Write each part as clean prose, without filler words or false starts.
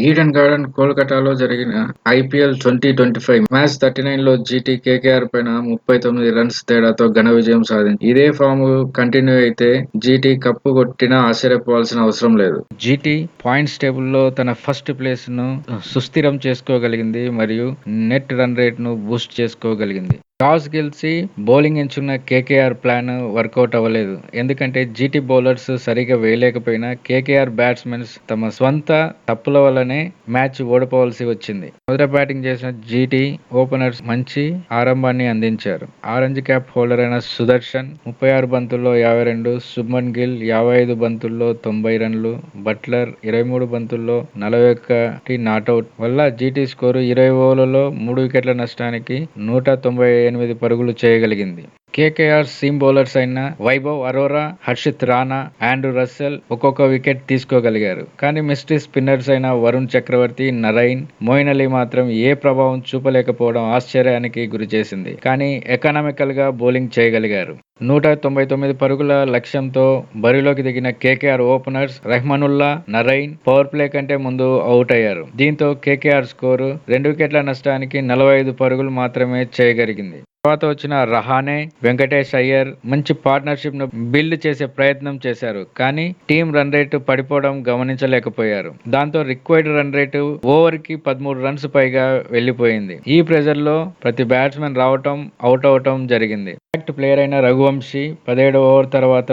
Eden garden కోల్కతాలో జరిగిన IPL 2025 match 39లో GT KKR పైన 39 రన్స్ తేడాతో ఘన విజయం సాధించింది. ఇదే ఫామ్ కంటిన్యూ అయితే జీటీ కప్పు కొట్టినా ఆశ్చర్యపోవాల్సిన అవసరం లేదు. జీటీ పాయింట్స్ టేబుల్లో తన ఫస్ట్ ప్లేస్ ను సుస్థిరం చేసుకోగలిగింది మరియు నెట్ రన్ రేట్ ను బూస్ట్ చేసుకోగలిగింది. టాస్ గెలిచి బౌలింగ్ ఎంచుకున్న కేకేఆర్ ప్లాన్ వర్కౌట్ అవ్వలేదు. ఎందుకంటే జీటీ బౌలర్స్ సరిగా వేయలేకపోయినా కేకేఆర్ బ్యాట్స్మెన్స్ తమ స్వంత తప్పుల వల్లనే మ్యాచ్ ఓడిపోవాల్సి వచ్చింది. మొదట బ్యాటింగ్ చేసిన జీటీ ఓపెనర్స్ మంచి ఆరంభాన్ని అందించారు. ఆరెంజ్ క్యాప్ హోల్డర్ అయిన సుదర్శన్ 36 బంతుల్లో 52, శుభ్మన్ గిల్ 55 బంతుల్లో 90 రన్లు, బట్లర్ 23 బంతుల్లో 41 నాటౌట్ వల్ల జీటీ స్కోరు 20 ఓవర్లలో 3 వికెట్ల నష్టానికి 198 పరుగులు చేయగలిగింది. కేకేఆర్ సీమ్ బౌలర్స్ అయిన వైభవ్ అరోరా, హర్షిత్ రాణా, ఆండ్రూ రస్సెల్ ఒక్కొక్క వికెట్ తీసుకోగలిగారు. కానీ మిస్ట్రీ స్పిన్నర్స్ అయిన వరుణ్ చక్రవర్తి, నరైన్, మొయిన్ అలీ మాత్రం ఏ ప్రభావం చూపలేకపోవడం ఆశ్చర్యానికి గురిచేసింది. కానీ ఎకనామికల్ గా బౌలింగ్ చేయగలిగారు. 199 పరుగుల లక్ష్యంతో బరిలోకి దిగిన KKR openers Rahmanullah, Narine power play కంటే ముందు అవుట్ అయ్యారు. దీంతో కేకేఆర్ స్కోరు 2 వికెట్ల నష్టానికి 45 పరుగులు మాత్రమే చేయగలిగింది. తర్వాత వచ్చిన రహానే, వెంకటేష్ అయ్యర్ మంచి పార్ట్నర్షిప్ ను బిల్డ్ చేసే ప్రయత్నం చేశారు. కానీ టీం రన్ రేటు పడిపోవడం గమనించలేకపోయారు. దాంతో రిక్వైర్డ్ రన్ రేటు ఓవర్ కి 13 రన్స్ పైగా వెళ్లిపోయింది. ఈ ప్రెజర్ లో ప్రతి బ్యాట్స్మెన్ రావటం, అవుట్ అవటం జరిగింది. ఇంపాక్ట్ ప్లేయర్ అయిన రఘువంశీ 17వ ఓవర్ తర్వాత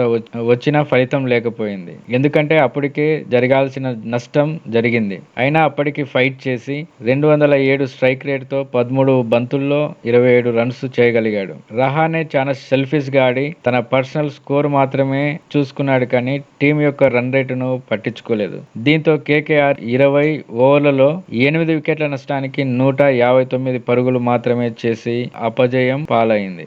వచ్చిన ఫలితం లేకపోయింది. ఎందుకంటే అప్పటికే జరగాల్సిన నష్టం జరిగింది. అయినా అప్పటికి ఫైట్ చేసి 207 స్ట్రైక్ రేట్ తో 13 బంతుల్లో 27 రన్స్ చేయగలిగాడు. రహానే చాలా సెల్ఫిష్ గా ఆడి తన పర్సనల్ స్కోర్ మాత్రమే చూసుకున్నాడు కానీ టీం యొక్క రన్ రేటును పట్టించుకోలేదు. దీంతో కేకేఆర్ 20 ఓవర్లలో 8 వికెట్ల నష్టానికి 159 పరుగులు మాత్రమే చేసి అపజయం పాలైంది.